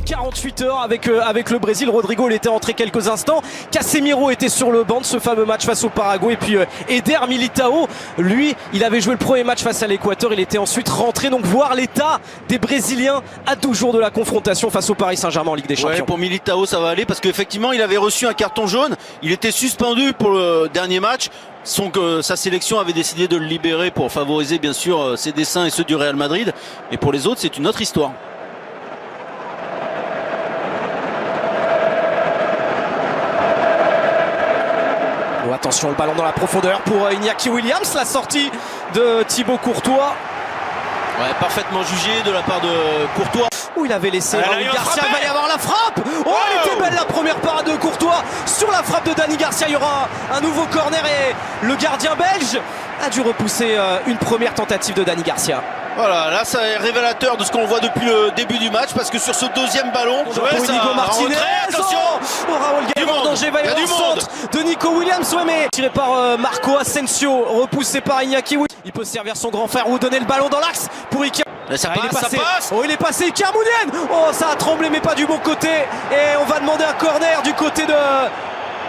48 heures avec le Brésil. Rodrigo il était entré quelques instants. Casemiro était sur le banc de ce fameux match face au Paraguay. Et puis Eder Militao, lui, il avait joué le premier match face à l'Équateur. Il était ensuite rentré. Donc voir l'état des Brésiliens à 12 jours de la confrontation face au Paris Saint-Germain en Ligue des Champions. Ouais, pour Militao ça va aller parce qu'effectivement il avait reçu un carton jaune. Il était suspendu pour le dernier match. Sa sélection avait décidé de le libérer pour favoriser bien sûr ses desseins et ceux du Real Madrid. Mais pour les autres c'est une autre histoire. Oh, attention, le ballon dans la profondeur pour Iñaki Williams, la sortie de Thibaut Courtois. Ouais, parfaitement jugé de la part de Courtois. Où il avait laissé Raúl Garcia, il va y avoir la frappe. Oh, elle était belle la première parade de Courtois sur la frappe de Dani Garcia. Il y aura un nouveau corner et le gardien belge a dû repousser une première tentative de Dani Garcia. Voilà, là c'est révélateur de ce qu'on voit depuis le début du match parce que sur ce deuxième ballon, pour Inigo Martinez, attention, Raúl Garcia en danger, va y avoir un centre de Nico Williams, ouais, mais tiré par Marco Asensio, repoussé par Iñaki Williams. Il peut servir son grand frère ou donner le ballon dans l'axe pour Iker. Ça passe. Oh, il est passé Iker Mounien. Oh, ça a tremblé mais pas du bon côté et on va demander un corner du côté de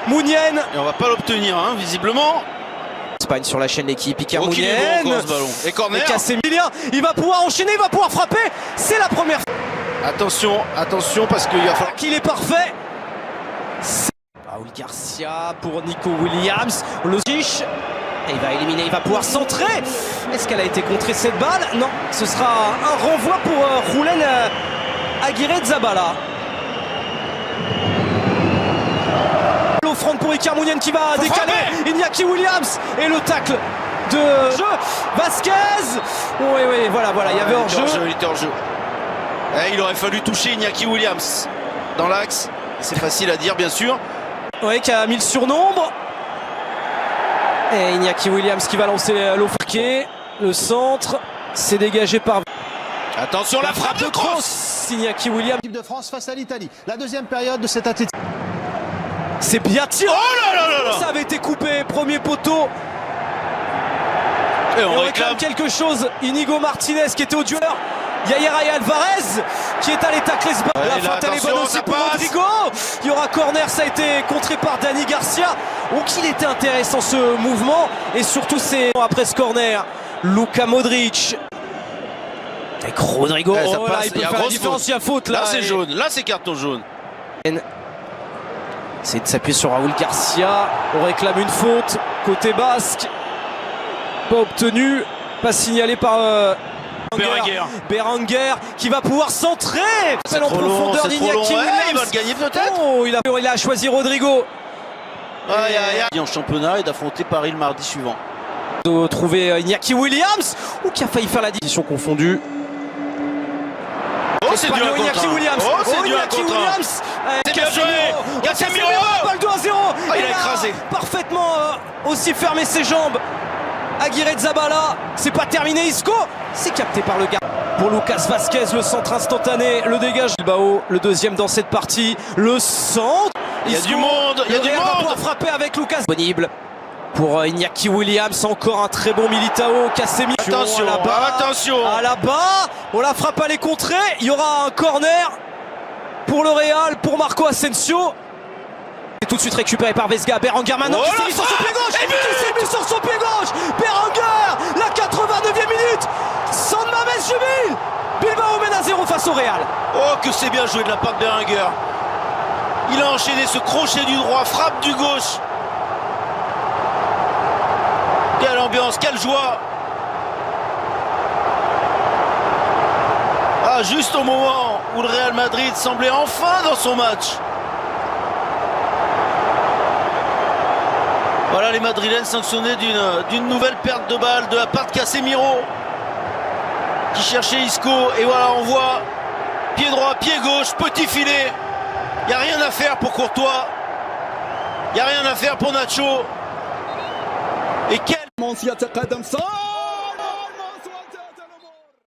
Mounien. Et on va pas l'obtenir hein, visiblement. Espagne sur la chaîne l'équipe, Iker Mounien. Et corner. Et Casemiro, il va pouvoir enchaîner, il va pouvoir frapper. C'est la première. Attention, attention parce qu'il va falloir qu'il est parfait. Raúl Garcia pour Nico Williams. Losic. Et il va éliminer, il va pouvoir centrer. Est-ce qu'elle a été contrée cette balle? Non, ce sera un renvoi pour Julen Aguirre Zabala. L'offrande pour Iker Mounien qui va décaler Iñaki Williams et le tacle de jeu. Vasquez. Oui, voilà, il y avait hors-jeu. Il était hors-jeu. Il aurait fallu toucher Iñaki Williams dans l'axe. C'est facile à dire, bien sûr. Oui, qui a mis le surnombre. Et Iñaki Williams qui va lancer l'offre. Le centre, c'est dégagé par... Attention, la frappe de Kroos. Iñaki Williams. L'équipe de France face à l'Italie. La deuxième période de cette athlétique. C'est bien tiré. Oh là. Ça avait été coupé, premier poteau. Et on réclame quelque chose. Inigo Martinez qui était au duel. Yair Alvarez qui est allé tacler ce ballon. La frappe elle est bonne aussi pour Rodrigo. Il y aura corner, ça a été contré par Dani Garcia. Donc il était intéressant ce mouvement. Et surtout c'est après ce corner, Luka Modric. Avec Rodrigo, là, il peut faire la différence, il y a faute là. Là c'est jaune, là c'est carton jaune. C'est de s'appuyer sur Raúl Garcia. On réclame une faute côté basque. Pas obtenu, pas signalé par Berenguer qui va pouvoir centrer. C'est en profondeur d'Iñaki Williams. Il va le gagner peut-être. Oh, il a choisi Rodrigo. En championnat et d'affronter Paris le mardi suivant. De trouver Iñaki Williams qui a failli faire la division confondue. Oh, c'est dur Iñaki Williams. Oh, c'est dur Iñaki Williams. C'est bien joué. Casemiro. Balle 2-0. Il a écrasé. Parfaitement aussi fermé ses jambes. Aguirre Zabala, c'est pas terminé. Isco, c'est capté par le gars. Pour Lucas Vasquez, le centre instantané, le dégage. Bilbao, le deuxième dans cette partie. Le centre. Il y a du monde. Il y a du monde. Va pouvoir frapper avec Lucas. Disponible pour Iñaki Williams. Encore un très bon Militao. Casemiro. Attention, attention. À la bas. On la frappe à les contrer. Il y aura un corner pour le Real, pour Marco Asensio. Et tout de suite récupéré par Vesga. Berenguer maintenant qui s'est mis sur son pied gauche. Qui s'est mis sur son pied gauche. Berenguer, la 89e minute. San Mamés jubile. Bilbao mène à 0 face au Real. Oh, que c'est bien joué de la part de Berenguer. Il a enchaîné ce crochet du droit, frappe du gauche. Quelle ambiance, quelle joie. Ah, juste au moment où le Real Madrid semblait enfin dans son match. Voilà les Madrilènes sanctionnés d'une nouvelle perte de balle de la part de Casemiro qui cherchait Isco. Et voilà, on voit pied droit, pied gauche, petit filet. Il n'y a rien à faire pour Courtois. Il n'y a rien à faire pour Nacho. Et quel...